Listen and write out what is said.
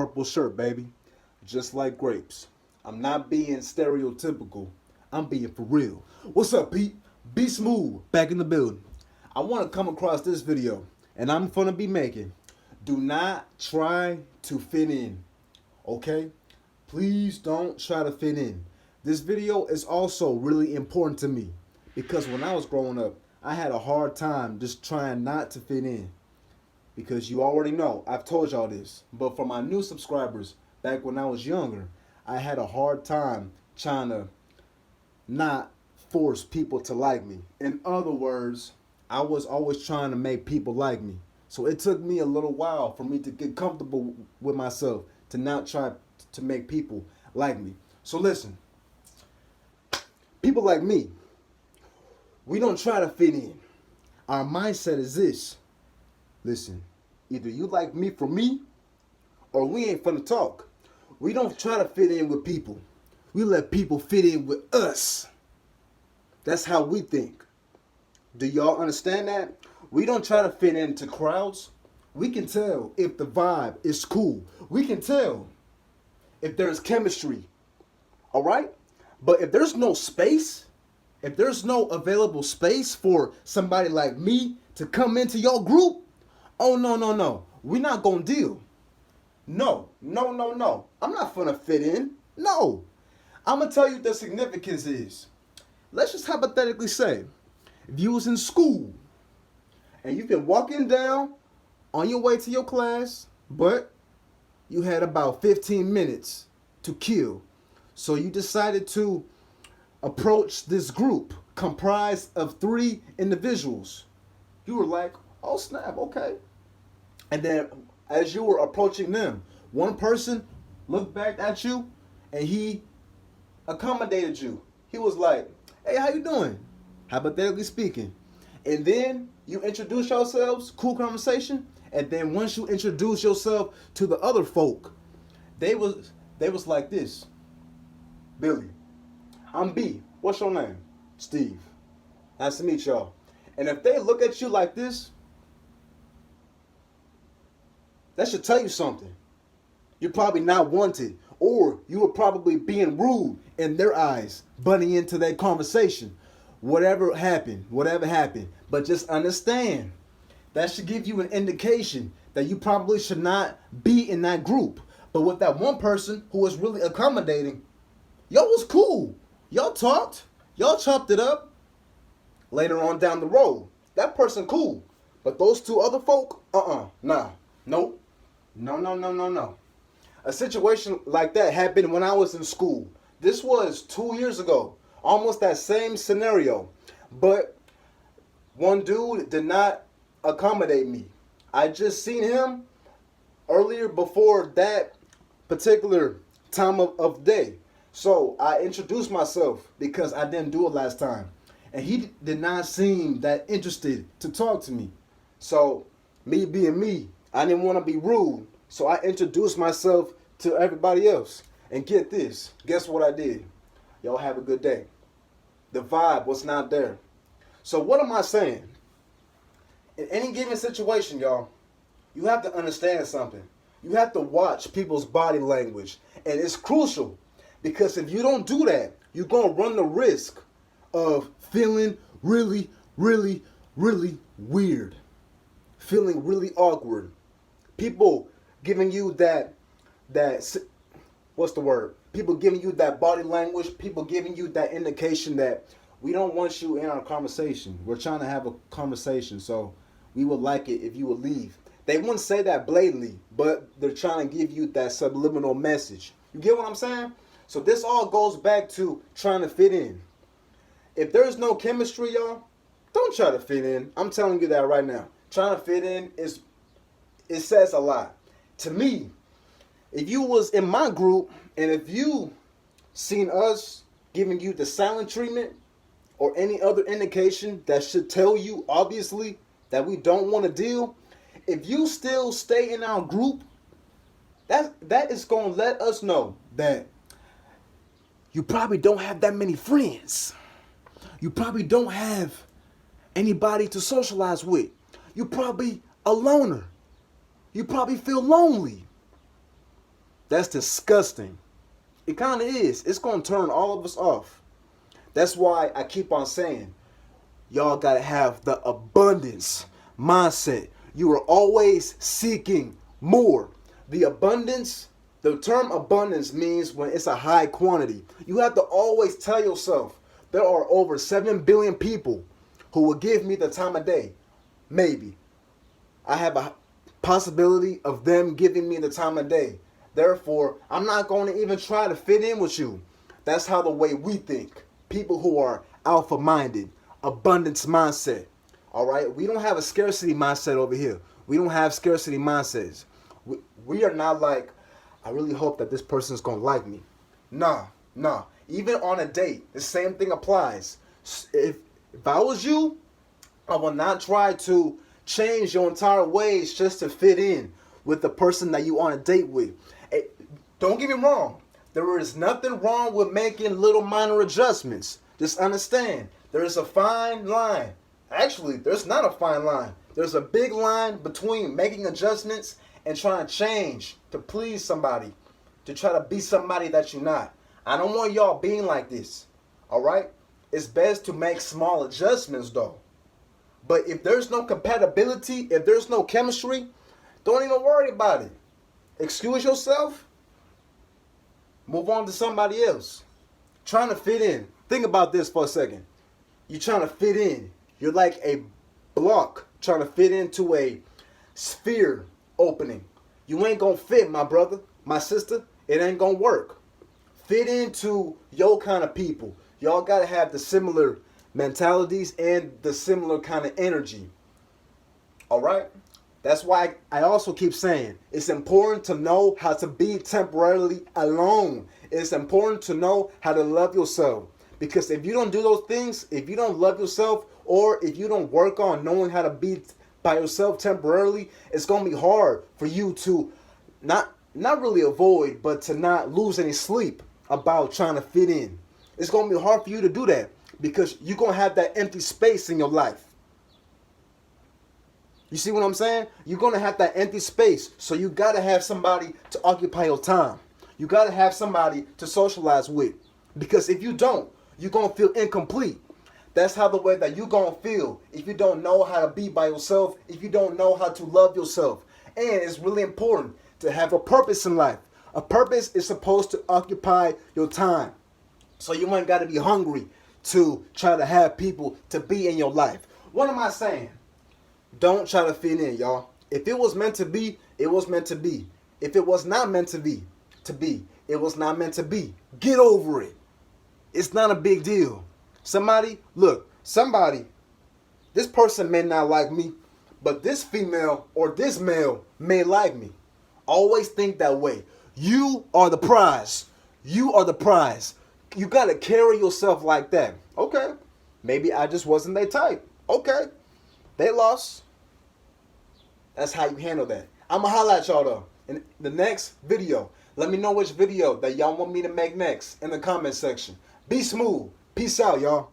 purple shirt, baby. Just like grapes. I'm not being stereotypical. I'm being for real. What's up, Pete? Be Smooth, back in the building. I want to come across this video, and I'm going to be making. Do not try to fit in, okay? Please don't try to fit in. This video is also really important to me because when I was growing up, I had a hard time just trying not to fit in. Because you already know, I've told y'all this, but for my new subscribers, back when I was younger, I had a hard time trying to not force people to like me. In other words, I was always trying to make people like me. So it took me a little while for me to get comfortable with myself, to not try to make people like me. So listen, people like me, we don't try to fit in. Our mindset is this. Listen, either you like me for me, or we ain't finna talk. We don't try to fit in with people. We let people fit in with us. That's how we think. Do y'all understand that? We don't try to fit into crowds. We can tell if the vibe is cool. We can tell if there's chemistry. All right? But if there's no space, if there's no available space for somebody like me to come into your group, oh, no. We're not going to deal. No. I'm not going to fit in. No. I'm going to tell you what the significance is. Let's just hypothetically say, if you was in school and you've been walking down on your way to your class, but you had about 15 minutes to kill. So you decided to approach this group comprised of 3 individuals. You were like, oh snap, okay. And then as you were approaching them, one person looked back at you and he accommodated you. He was like, hey, how you doing? Hypothetically speaking. And then you introduce yourselves, cool conversation. And then once you introduce yourself to the other folk, they was like this. Billy, I'm B. What's your name? Steve. Nice to meet y'all. And if they look at you like this, that should tell you something. You're probably not wanted, or you were probably being rude in their eyes, butting into that conversation. Whatever happened. But just understand, that should give you an indication that you probably should not be in that group. But with that one person who was really accommodating, y'all was cool. Y'all talked. Y'all chopped it up. Later on down the road, that person cool. But those 2 other folk, nah. Nope. No. A situation like that happened when I was in school. This was 2 years ago. Almost that same scenario. But one dude did not accommodate me. I just seen him earlier before that particular time of day. So I introduced myself because I didn't do it last time. And he did not seem that interested to talk to me. So me being me, I didn't want to be rude. So I introduced myself to everybody else. And get this, guess what I did? Y'all have a good day. The vibe was not there. So what am I saying? In any given situation, y'all, you have to understand something. You have to watch people's body language. And it's crucial. Because if you don't do that, you're going to run the risk of feeling really weird. Feeling really awkward. People giving you that what's the word? People giving you that body language. People giving you that indication that we don't want you in our conversation. We're trying to have a conversation, so we would like it if you would leave. They wouldn't say that blatantly, but they're trying to give you that subliminal message. You get what I'm saying? So this all goes back to trying to fit in. If there's no chemistry, y'all, don't try to fit in. I'm telling you that right now. Trying to fit in it says a lot. To me, if you was in my group and if you seen us giving you the silent treatment or any other indication that should tell you obviously that we don't want to deal, if you still stay in our group, that is going to let us know that you probably don't have that many friends. You probably don't have anybody to socialize with. You're probably a loner. You probably feel lonely. That's disgusting. It kind of is. It's going to turn all of us off. That's why I keep on saying, y'all got to have the abundance mindset. You are always seeking more. The abundance, the term abundance means when it's a high quantity. You have to always tell yourself, there are over 7 billion people who will give me the time of day. Maybe. I have a possibility of them giving me the time of day. Therefore, I'm not going to even try to fit in with you. That's how the way we think. People who are alpha minded, abundance mindset. All right, we don't have a scarcity mindset over here. We don't have scarcity mindsets. We are not like, I really hope that this person's gonna like me. Nah. Even on a date, the same thing applies. If I was you, I will not try to change your entire ways just to fit in with the person that you on a date with. Hey, don't get me wrong. There is nothing wrong with making little minor adjustments. Just understand, there is a fine line. Actually, there's not a fine line. There's a big line between making adjustments and trying to change to please somebody, to try to be somebody that you're not. I don't want y'all being like this. All right? It's best to make small adjustments though. But if there's no compatibility, if there's no chemistry, don't even worry about it. Excuse yourself. Move on to somebody else. Trying to fit in. Think about this for a second. You're trying to fit in. You're like a block trying to fit into a sphere opening. You ain't gonna fit, my brother, my sister. It ain't gonna work. Fit into your kind of people. Y'all gotta have the similar mentalities and the similar kind of energy. All right? That's why I also keep saying it's important to know how to be temporarily alone. It's important to know how to love yourself. Because if you don't do those things, if you don't love yourself, or if you don't work on knowing how to be by yourself temporarily, it's going to be hard for you to not really avoid, but to not lose any sleep about trying to fit in. It's going to be hard for you to do that because you're going to have that empty space in your life. You see what I'm saying? You're going to have that empty space. So you got to have somebody to occupy your time. You got to have somebody to socialize with. Because if you don't, you're going to feel incomplete. That's how the way that you're going to feel if you don't know how to be by yourself, if you don't know how to love yourself. And it's really important to have a purpose in life. A purpose is supposed to occupy your time. So you ain't got to be hungry to try to have people to be in your life. What am I saying? Don't try to fit in, y'all. If it was meant to be, it was meant to be. If it was not meant to be, it was not meant to be. Get over it. It's not a big deal. Somebody, this person may not like me, but this female or this male may like me. Always think that way. You are the prize. You are the prize. You got to carry yourself like that. Okay. Maybe I just wasn't their type. Okay. They lost. That's how you handle that. I'm going to holla at y'all though in the next video. Let me know which video that y'all want me to make next in the comment section. Be smooth. Peace out, y'all.